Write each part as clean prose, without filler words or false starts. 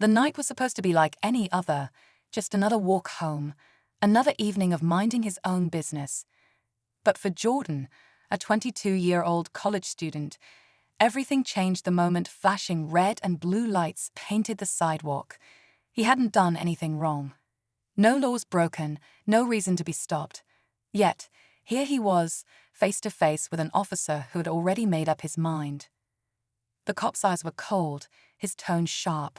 The night was supposed to be like any other, just another walk home, another evening of minding his own business. But for Jordan, a 22-year-old college student, everything changed the moment flashing red and blue lights painted the sidewalk. He hadn't done anything wrong. No laws broken, no reason to be stopped. Yet, here he was, face to face with an officer who had already made up his mind. The cop's eyes were cold, his tone sharp.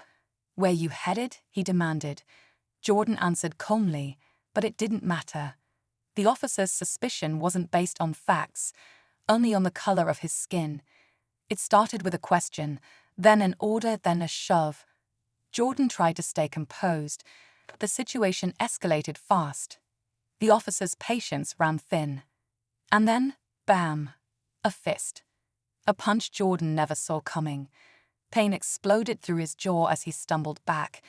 "Where you headed?" he demanded. Jordan answered calmly, but it didn't matter. The officer's suspicion wasn't based on facts, only on the color of his skin. It started with a question, then an order, then a shove. Jordan tried to stay composed. The situation escalated fast. The officer's patience ran thin. And then, bam, a fist. A punch Jordan never saw coming. Pain exploded through his jaw as he stumbled back,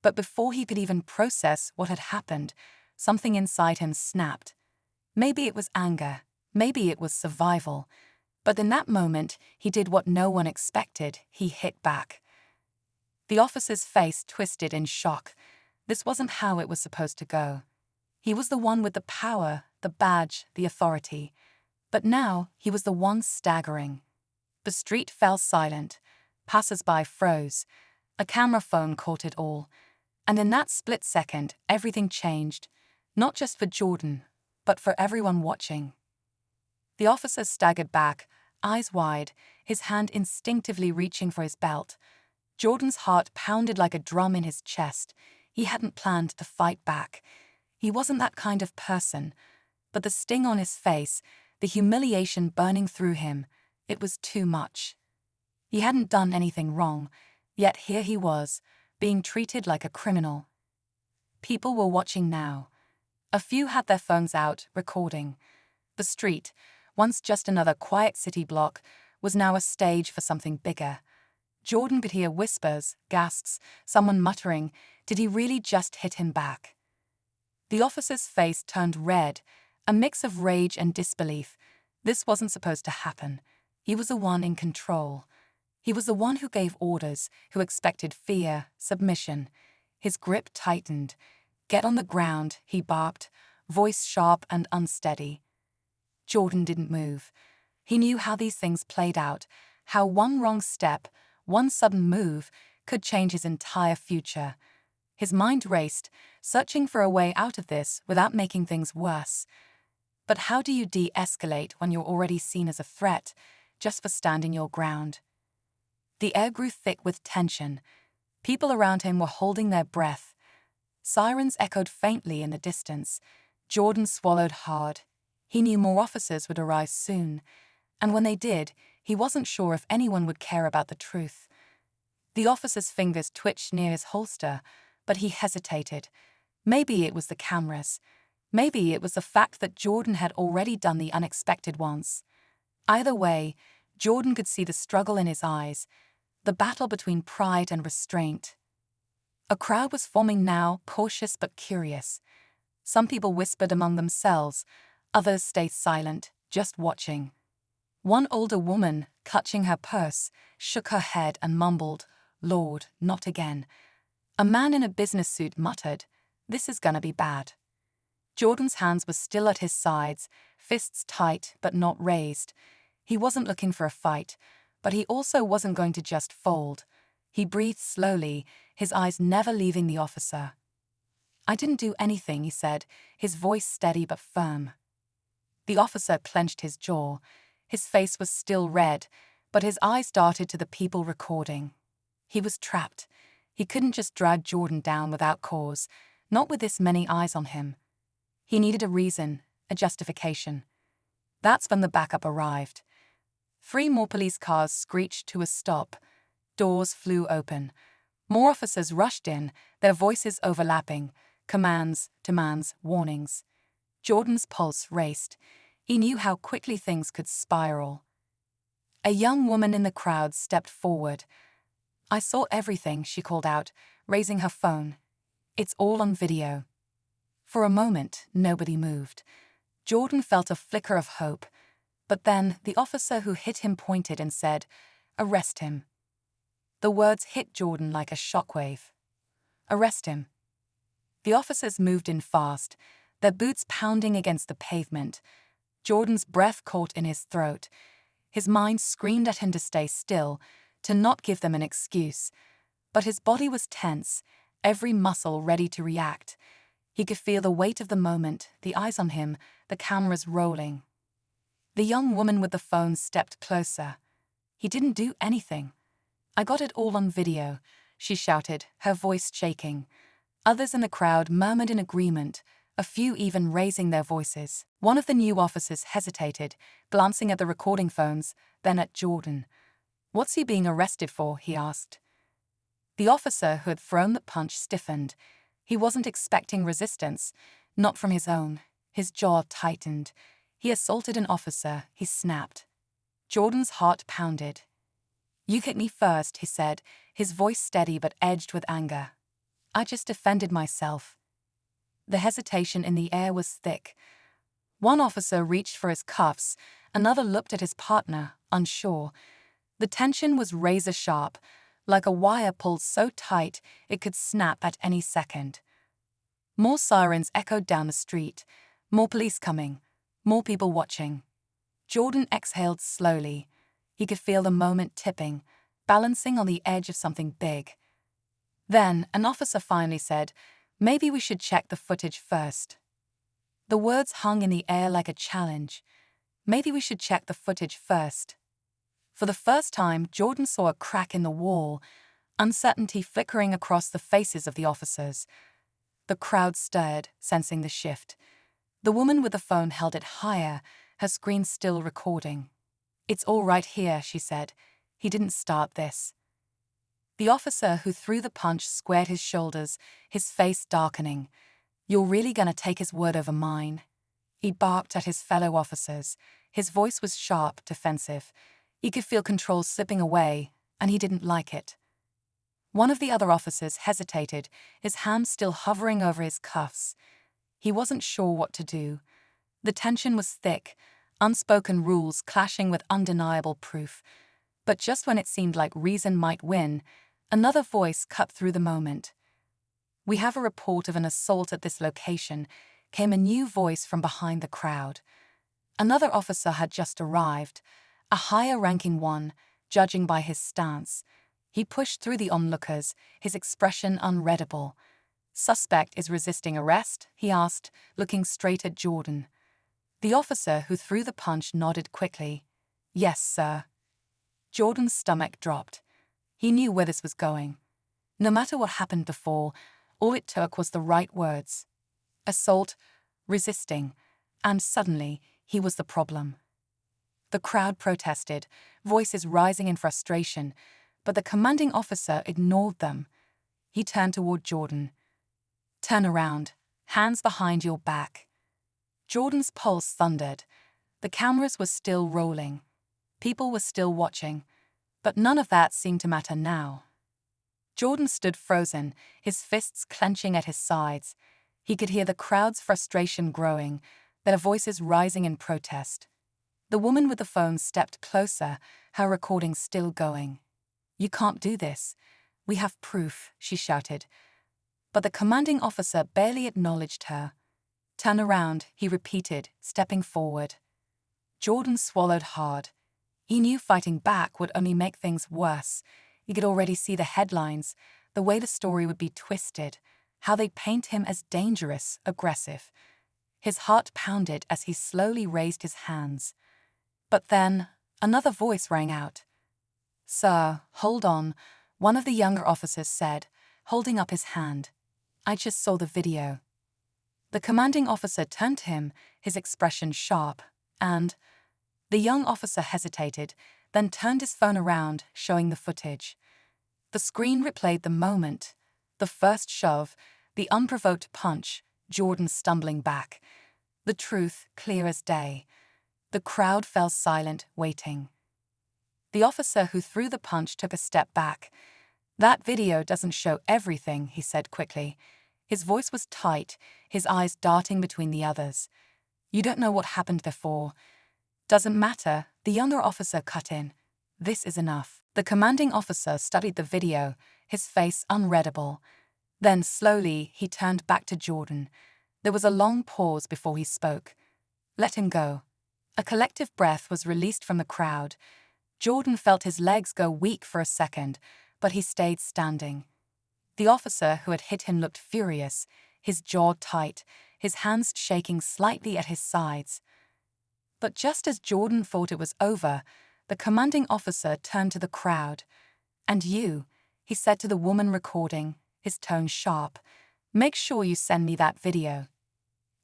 but before he could even process what had happened, something inside him snapped. Maybe it was anger, maybe it was survival, but in that moment, he did what no one expected. He hit back. The officer's face twisted in shock. This wasn't how it was supposed to go. He was the one with the power, the badge, the authority. But now, he was the one staggering. The street fell silent. Passers-by froze. A camera phone caught it all. And in that split second, everything changed. Not just for Jordan, but for everyone watching. The officer staggered back, eyes wide, his hand instinctively reaching for his belt. Jordan's heart pounded like a drum in his chest. He hadn't planned to fight back. He wasn't that kind of person. But the sting on his face, the humiliation burning through him, it was too much. He hadn't done anything wrong, yet here he was, being treated like a criminal. People were watching now. A few had their phones out, recording. The street, once just another quiet city block, was now a stage for something bigger. Jordan could hear whispers, gasps, someone muttering, "Did he really just hit him back?" The officer's face turned red, a mix of rage and disbelief. This wasn't supposed to happen. He was the one in control. He was the one who gave orders, who expected fear, submission. His grip tightened. "Get on the ground," he barked, voice sharp and unsteady. Jordan didn't move. He knew how these things played out, how one wrong step, one sudden move, could change his entire future. His mind raced, searching for a way out of this without making things worse. But how do you de-escalate when you're already seen as a threat, just for standing your ground? The air grew thick with tension. People around him were holding their breath. Sirens echoed faintly in the distance. Jordan swallowed hard. He knew more officers would arrive soon, and when they did, he wasn't sure if anyone would care about the truth. The officer's fingers twitched near his holster, but he hesitated. Maybe it was the cameras. Maybe it was the fact that Jordan had already done the unexpected once. Either way, Jordan could see the struggle in his eyes, the battle between pride and restraint. A crowd was forming now, cautious but curious. Some people whispered among themselves, others stayed silent, just watching. One older woman, clutching her purse, shook her head and mumbled, "Lord, not again." A man in a business suit muttered, "This is gonna be bad." Jordan's hands were still at his sides, fists tight but not raised. He wasn't looking for a fight, but he also wasn't going to just fold. He breathed slowly, his eyes never leaving the officer. "I didn't do anything," he said, his voice steady but firm. The officer clenched his jaw. His face was still red, but his eyes darted to the people recording. He was trapped. He couldn't just drag Jordan down without cause, not with this many eyes on him. He needed a reason, a justification. That's when the backup arrived. 3 more police cars screeched to a stop. Doors flew open. More officers rushed in, their voices overlapping, commands, demands, warnings. Jordan's pulse raced. He knew how quickly things could spiral. A young woman in the crowd stepped forward. "I saw everything," she called out, raising her phone. "It's all on video." For a moment, nobody moved. Jordan felt a flicker of hope. But then the officer who hit him pointed and said, "Arrest him." The words hit Jordan like a shockwave. Arrest him." The officers moved in fast, their boots pounding against the pavement. Jordan's breath caught in his throat. His mind screamed at him to stay still, to not give them an excuse. But his body was tense, every muscle ready to react. He could feel the weight of the moment, the eyes on him, the cameras rolling. The young woman with the phone stepped closer. "He didn't do anything. I got it all on video," she shouted, her voice shaking. Others in the crowd murmured in agreement, a few even raising their voices. One of the new officers hesitated, glancing at the recording phones, then at Jordan. "What's he being arrested for?" he asked. The officer who had thrown the punch stiffened. He wasn't expecting resistance, not from his own. His jaw tightened. He assaulted an officer, he snapped. Jordan's heart pounded. "You hit me first," he said, his voice steady but edged with anger. "I just defended myself." The hesitation in the air was thick. One officer reached for his cuffs, another looked at his partner, unsure. The tension was razor-sharp, like a wire pulled so tight it could snap at any second. More sirens echoed down the street, more police coming, more people watching. Jordan exhaled slowly. He could feel the moment tipping, balancing on the edge of something big. Then an officer finally said, "Maybe we should check the footage first." The words hung in the air like a challenge. Maybe we should check the footage first. For the first time, Jordan saw a crack in the wall, uncertainty flickering across the faces of the officers. The crowd stirred, sensing the shift. The woman with the phone held it higher, her screen still recording. "It's all right here," she said. "He didn't start this." The officer who threw the punch squared his shoulders, his face darkening. "You're really gonna take his word over mine?" He barked at his fellow officers. His voice was sharp, defensive. He could feel control slipping away, and he didn't like it. One of the other officers hesitated, his hand still hovering over his cuffs. He wasn't sure what to do. The tension was thick, unspoken rules clashing with undeniable proof. But just when it seemed like reason might win, another voice cut through the moment. "We have a report of an assault at this location," came a new voice from behind the crowd. Another officer had just arrived, a higher-ranking one, judging by his stance. He pushed through the onlookers, his expression unreadable. "Suspect is resisting arrest?" he asked, looking straight at Jordan. The officer who threw the punch nodded quickly. "Yes, sir." Jordan's stomach dropped. He knew where this was going. No matter what happened before, all it took was the right words. Assault, resisting, and suddenly he was the problem. The crowd protested, voices rising in frustration, but the commanding officer ignored them. He turned toward Jordan. "Turn around, hands behind your back." Jordan's pulse thundered. The cameras were still rolling. People were still watching, but none of that seemed to matter now. Jordan stood frozen, his fists clenching at his sides. He could hear the crowd's frustration growing, their voices rising in protest. The woman with the phone stepped closer, her recording still going. "You can't do this. We have proof," she shouted. But the commanding officer barely acknowledged her. "Turn around," he repeated, stepping forward. Jordan swallowed hard. He knew fighting back would only make things worse. He could already see the headlines, the way the story would be twisted, how they'd paint him as dangerous, aggressive. His heart pounded as he slowly raised his hands. But then, another voice rang out. "Sir, hold on," one of the younger officers said, holding up his hand. "I just saw the video." The commanding officer turned to him, his expression sharp, and the young officer hesitated, then turned his phone around, showing the footage. The screen replayed the moment, the first shove, the unprovoked punch, Jordan stumbling back. The truth clear as day. The crowd fell silent, waiting. The officer who threw the punch took a step back. "That video doesn't show everything," he said quickly. His voice was tight, his eyes darting between the others. "You don't know what happened before." "Doesn't matter," the younger officer cut in. "This is enough." The commanding officer studied the video, his face unreadable. Then, slowly, he turned back to Jordan. There was a long pause before he spoke. "Let him go." A collective breath was released from the crowd. Jordan felt his legs go weak for a second, but he stayed standing. The officer who had hit him looked furious, his jaw tight, his hands shaking slightly at his sides. But just as Jordan thought it was over, the commanding officer turned to the crowd. "And you," he said to the woman recording, his tone sharp, "make sure you send me that video."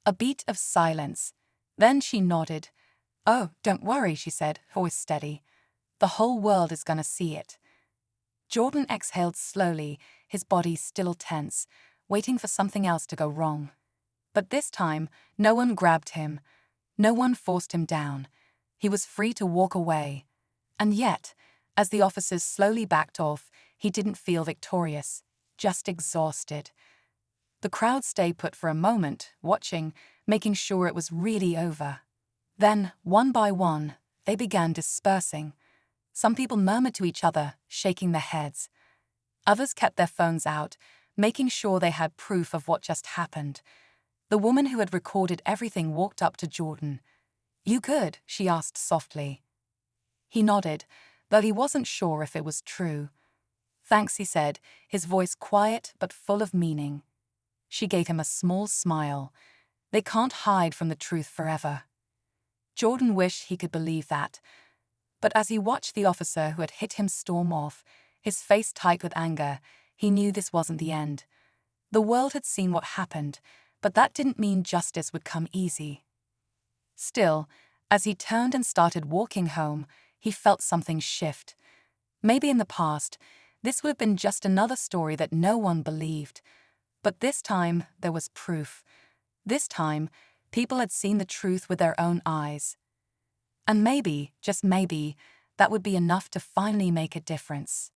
A beat of silence. Then she nodded. "Oh, don't worry," she said, voice steady. "The whole world is gonna see it." Jordan exhaled slowly, his body still tense, waiting for something else to go wrong. But this time, no one grabbed him. No one forced him down. He was free to walk away. And yet, as the officers slowly backed off, he didn't feel victorious, just exhausted. The crowd stayed put for a moment, watching, making sure it was really over. Then, one by one, they began dispersing. Some people murmured to each other, shaking their heads. Others kept their phones out, making sure they had proof of what just happened. The woman who had recorded everything walked up to Jordan. "You good?" she asked softly. He nodded, though he wasn't sure if it was true. "Thanks," he said, his voice quiet but full of meaning. She gave him a small smile. They can't hide from the truth forever. Jordan wished he could believe that. But as he watched the officer who had hit him storm off, his face tight with anger, he knew this wasn't the end. The world had seen what happened, but that didn't mean justice would come easy. Still, as he turned and started walking home, he felt something shift. Maybe in the past, this would have been just another story that no one believed. But this time, there was proof. This time, people had seen the truth with their own eyes. And maybe, just maybe, that would be enough to finally make a difference.